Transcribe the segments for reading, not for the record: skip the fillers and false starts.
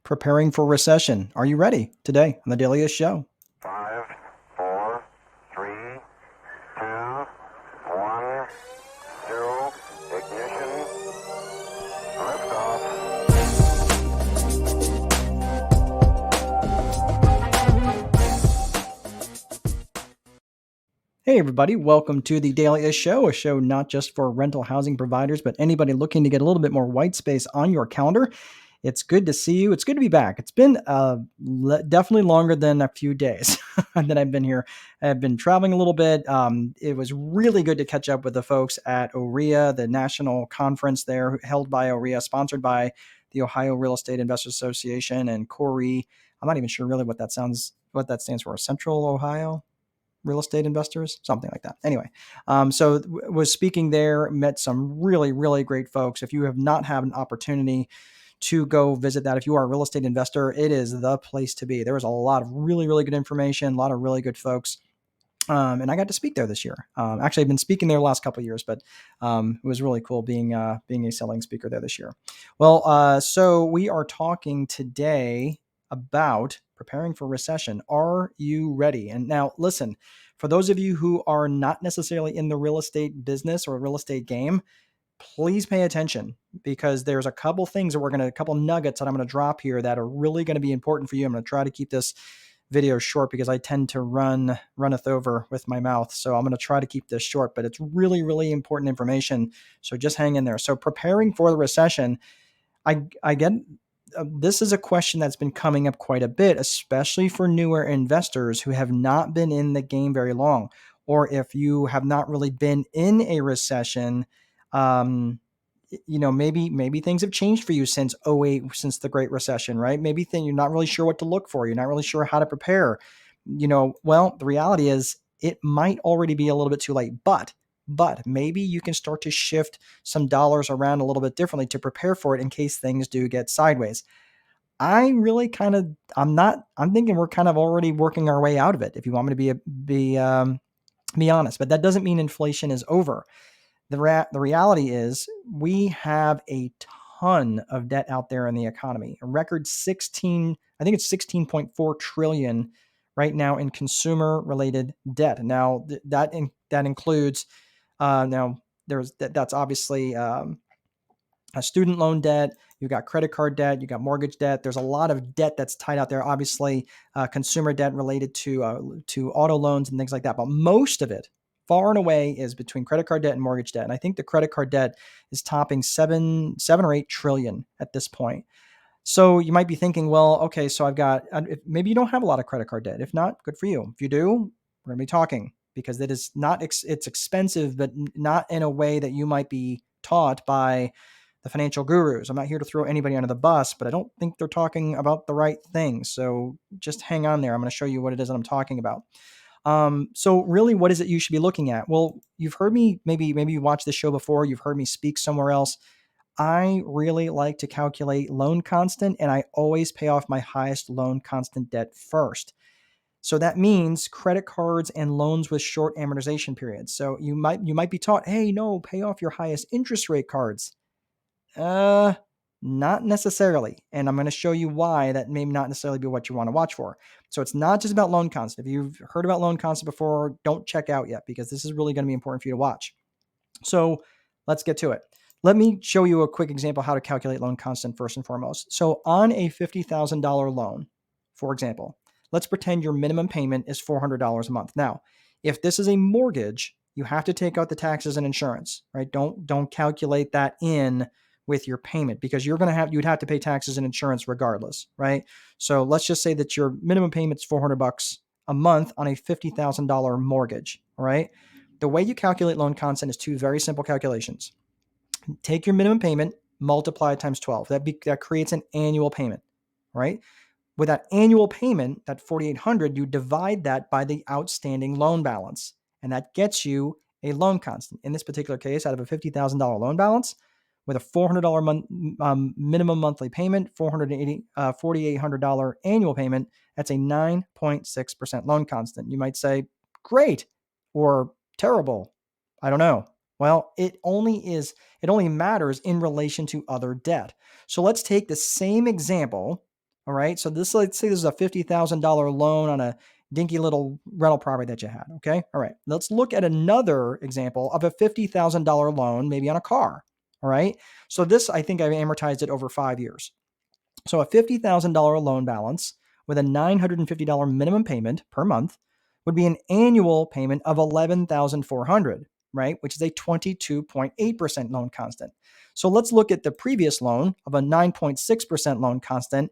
preparing for recession. Are you ready? Today on the Dailyist Show. 5, 4, 3, 2, 1, 0, ignition, liftoff. Hey everybody, welcome to the Dailyist Show, a show not just for rental housing providers, but anybody looking to get a little bit more white space on your calendar. It's good to see you. It's good to be back. It's been definitely longer than a few days that I've been here. I've been traveling a little bit. It was really good to catch up with the folks at OREA, the national conference there held by OREA, sponsored by the Ohio Real Estate Investors Association and Corey. I'm not even sure really what that stands for. Central Ohio Real Estate Investors, something like that. Anyway, was speaking there, met some really, really great folks. If you have not had an opportunity to go visit that, if you are a real estate investor, it is the place to be. There was a lot of really, really good information, a lot of really good folks. And I got to speak there this year. Actually, I've been speaking there the last couple of years, but it was really cool being a selling speaker there this year. Well, so we are talking today about preparing for recession. Are you ready? And now, listen, for those of you who are not necessarily in the real estate business or real estate game, please pay attention because there's a couple things that a couple nuggets that I'm going to drop here that are really going to be important for you. I'm going to try to keep this video short because I tend to runneth over with my mouth. So I'm going to try to keep this short, but it's really, really important information. So just hang in there. So preparing for the recession, I get this is a question that's been coming up quite a bit, especially for newer investors who have not been in the game very long, or if you have not really been in a recession. Maybe things have changed for you since '08, since the Great Recession, right? Maybe you're not really sure what to look for. You're not really sure how to prepare. Well, the reality is it might already be a little bit too late, but maybe you can start to shift some dollars around a little bit differently to prepare for it in case things do get sideways. I'm thinking we're kind of already working our way out of it, if you want me to be honest, but that doesn't mean inflation is over. The reality is we have a ton of debt out there in the economy, a record 16.4 trillion right now in consumer related debt. Now that includes, that's obviously a student loan debt. You've got credit card debt, you got mortgage debt. There's a lot of debt that's tied out there. Obviously, consumer debt related to auto loans and things like that. But most of it, far and away, is between credit card debt and mortgage debt. And I think the credit card debt is topping seven or 8 trillion at this point. So you might be thinking, well, okay, so I've got, maybe you don't have a lot of credit card debt. If not, good for you. If you do, we're going to be talking because it is not, it's expensive, but not in a way that you might be taught by the financial gurus. I'm not here to throw anybody under the bus, but I don't think they're talking about the right thing. So just hang on there. I'm going to show you what it is that I'm talking about. So really, what is it you should be looking at? Well, you've heard me, maybe you watched this show before, you've heard me speak somewhere else. I really like to calculate loan constant, and I always pay off my highest loan constant debt first. So that means credit cards and loans with short amortization periods. So you might be taught, hey, no, pay off your highest interest rate cards. Not necessarily. And I'm going to show you why that may not necessarily be what you want to watch for. So it's not just about loan constant. If you've heard about loan constant before, don't check out yet because this is really going to be important for you to watch. So let's get to it. Let me show you a quick example how to calculate loan constant first and foremost. So on a $50,000 loan, for example, let's pretend your minimum payment is $400 a month. Now, if this is a mortgage, you have to take out the taxes and insurance, right? Don't calculate that in with your payment because you'd have to pay taxes and insurance regardless, right? So let's just say that your minimum payment's $400 a month on a $50,000 mortgage, all right? The way you calculate loan constant is two very simple calculations. Take your minimum payment, multiply it times 12. That creates an annual payment, right? With that annual payment, that $4,800, you divide that by the outstanding loan balance, and that gets you a loan constant. In this particular case, out of a $50,000 loan balance, with a $400 minimum monthly payment, $4,800 annual payment, that's a 9.6% loan constant. You might say, great or terrible. I don't know. Well, it only matters in relation to other debt. So let's take the same example, All right. So let's say this is a $50,000 loan on a dinky little rental property that you had. Okay. All right. Let's look at another example of a $50,000 loan, maybe on a car. All right. So this, I think I've amortized it over 5 years. So a $50,000 loan balance with a $950 minimum payment per month would be an annual payment of $11,400, right? Which is a 22.8% loan constant. So let's look at the previous loan of a 9.6% loan constant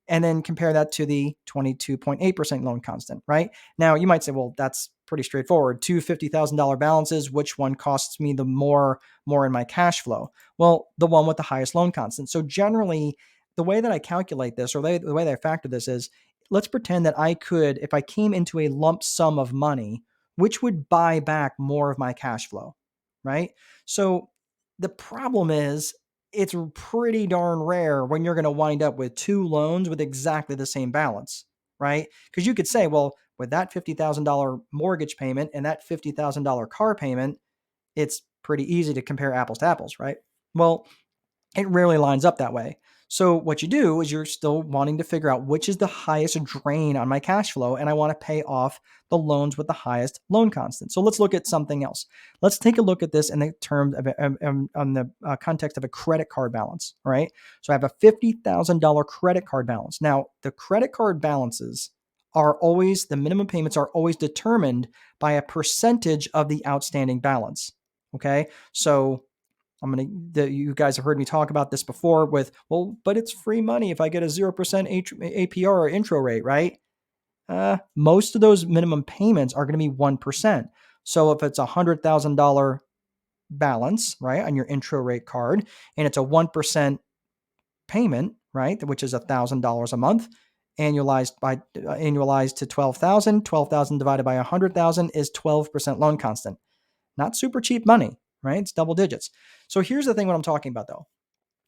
and then compare that to the 22.8% loan constant, right? Now, you might say, well, that's pretty straightforward. Two $50,000 balances, which one costs me the more in my cash flow? Well, the one with the highest loan constant. So generally, the way that I calculate this, or the way that I factor this is, let's pretend that I could, if I came into a lump sum of money, which would buy back more of my cash flow, right? So the problem is, it's pretty darn rare when you're going to wind up with two loans with exactly the same balance, right? Because you could say, well, with that $50,000 mortgage payment and that $50,000 car payment, it's pretty easy to compare apples to apples, right? Well, it rarely lines up that way. So what you do is you're still wanting to figure out which is the highest drain on my cash flow, and I want to pay off the loans with the highest loan constant. So let's look at something else. Let's take a look at this in the terms of on the context of a credit card balance. All right. So I have a $50,000 credit card balance. Now the credit card balances are always, the minimum payments are always determined by a percentage of the outstanding balance. Okay. So you guys have heard me talk about this before with, well, but it's free money if I get a 0% APR or intro rate, right? Most of those minimum payments are going to be 1%. So if it's a $100,000 balance, right, on your intro rate card, and it's a 1% payment, right, which is $1,000 a month, annualized to 12,000. 12,000 divided by 100,000 is 12% loan constant. Not super cheap money, right? It's double digits. So here's the thing what I'm talking about though.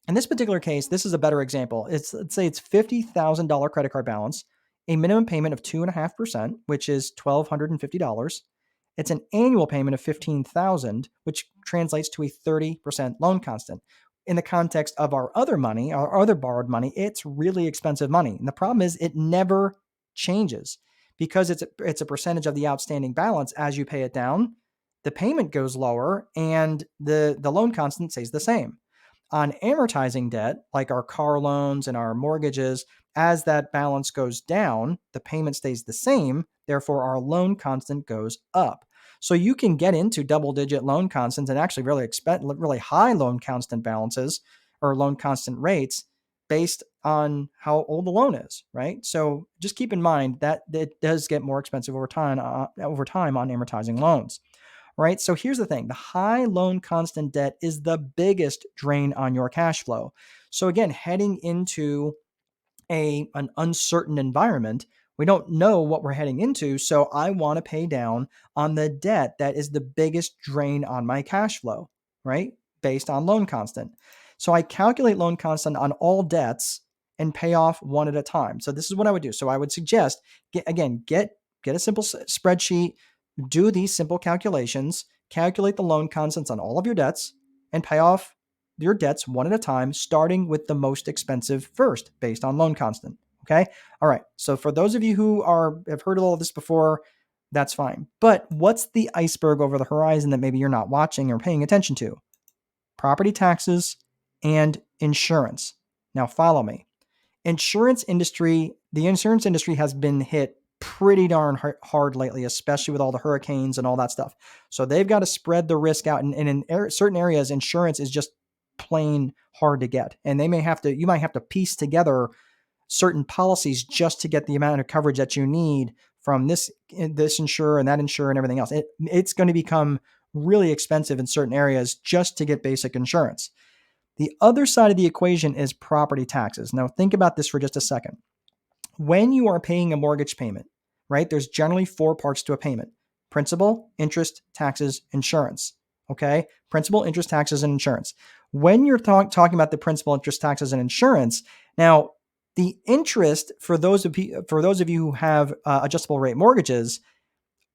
In this particular case, this is a better example. Let's say it's $50,000 credit card balance, a minimum payment of 2.5%, which is $1,250. It's an annual payment of $15,000, which translates to a 30% loan constant. In the context of our other money, our other borrowed money, it's really expensive money. And the problem is it never changes because it's a percentage of the outstanding balance. As you pay it down, the payment goes lower and the loan constant stays the same. On amortizing debt, like our car loans and our mortgages, as that balance goes down, the payment stays the same. Therefore, our loan constant goes up. So you can get into double-digit loan constants and actually really expect really high loan constant balances or loan constant rates based on how old the loan is, right? So just keep in mind that it does get more expensive over time on amortizing loans. Right. So here's the thing. The high loan constant debt is the biggest drain on your cash flow. So again, heading into an uncertain environment, we don't know what we're heading into. So I want to pay down on the debt that is the biggest drain on my cash flow, right? Based on loan constant. So I calculate loan constant on all debts and pay off one at a time. So this is what I would do. So I would suggest, get a simple spreadsheet, do these simple calculations, calculate the loan constants on all of your debts, and pay off your debts one at a time, starting with the most expensive first, based on loan constant. Okay. All right. So for those of you who have heard all of this before, that's fine. But what's the iceberg over the horizon that maybe you're not watching or paying attention to? Property taxes and insurance. Now follow me. The insurance industry has been hit pretty darn hard lately, especially with all the hurricanes and all that stuff. So they've got to spread the risk out. And in certain areas, insurance is just plain hard to get. And you might have to piece together certain policies just to get the amount of coverage that you need from this insurer and that insurer and everything else. It's going to become really expensive in certain areas just to get basic insurance. The other side of the equation is property taxes. Now, think about this for just a second. When you are paying a mortgage payment, right, there's generally 4 parts to a payment: principal, interest, taxes, insurance. Okay? Principal, interest, taxes, and insurance. When you're talking about the principal, interest, taxes, and insurance, now, the interest for those of you who have adjustable rate mortgages,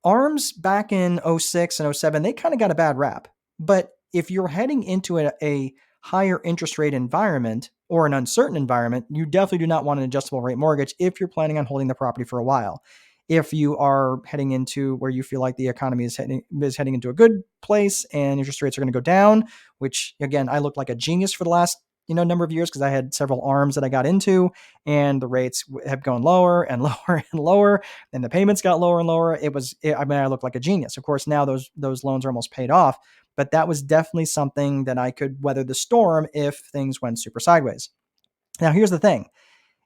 ARMs back in 06 and 07, they kind of got a bad rap. But if you're heading into a higher interest rate environment, or an uncertain environment, you definitely do not want an adjustable rate mortgage if you're planning on holding the property for a while. If you are heading into where you feel like the economy is heading into a good place and interest rates are going to go down, which again, I looked like a genius for the last number of years because I had several arms that I got into, and the rates have gone lower and lower and lower, and the payments got lower and lower. I mean, I looked like a genius. Of course, now those loans are almost paid off, but that was definitely something that I could weather the storm if things went super sideways. Now, here's the thing.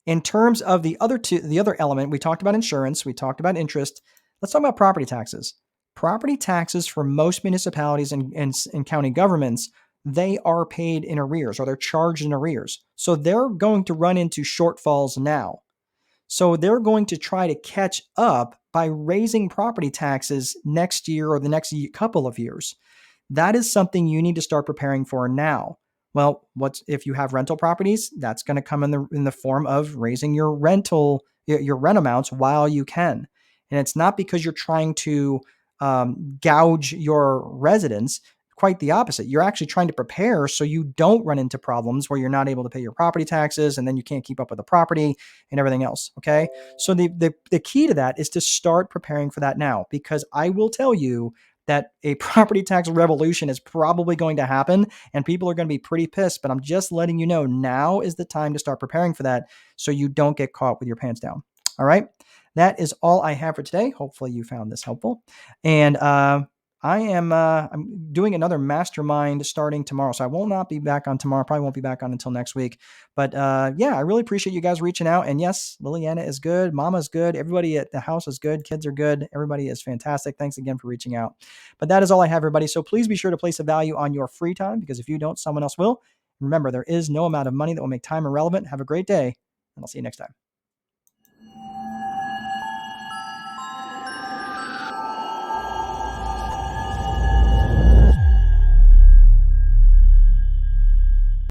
In terms of the other element, we talked about insurance, we talked about interest. Let's talk about property taxes. Property taxes for most municipalities and county governments, they are paid in arrears or they're charged in arrears. So they're going to run into shortfalls now. So they're going to try to catch up by raising property taxes next year or the next couple of years. That is something you need to start preparing for now. Well, what's if you have rental properties? That's going to come in the form of raising your rent amounts while you can, and it's not because you're trying to gouge your residents. Quite the opposite. You're actually trying to prepare so you don't run into problems where you're not able to pay your property taxes and then you can't keep up with the property and everything else. Okay. So the key to that is to start preparing for that now, because I will tell you that a property tax revolution is probably going to happen and people are going to be pretty pissed. But I'm just letting you know now is the time to start preparing for that so you don't get caught with your pants down. All right. That is all I have for today. Hopefully you found this helpful. And I'm doing another mastermind starting tomorrow. So I will not be back on tomorrow. Probably won't be back on until next week. But yeah, I really appreciate you guys reaching out. And yes, Liliana is good. Mama's good. Everybody at the house is good. Kids are good. Everybody is fantastic. Thanks again for reaching out. But that is all I have, everybody. So please be sure to place a value on your free time, because if you don't, someone else will. Remember, there is no amount of money that will make time irrelevant. Have a great day, and I'll see you next time.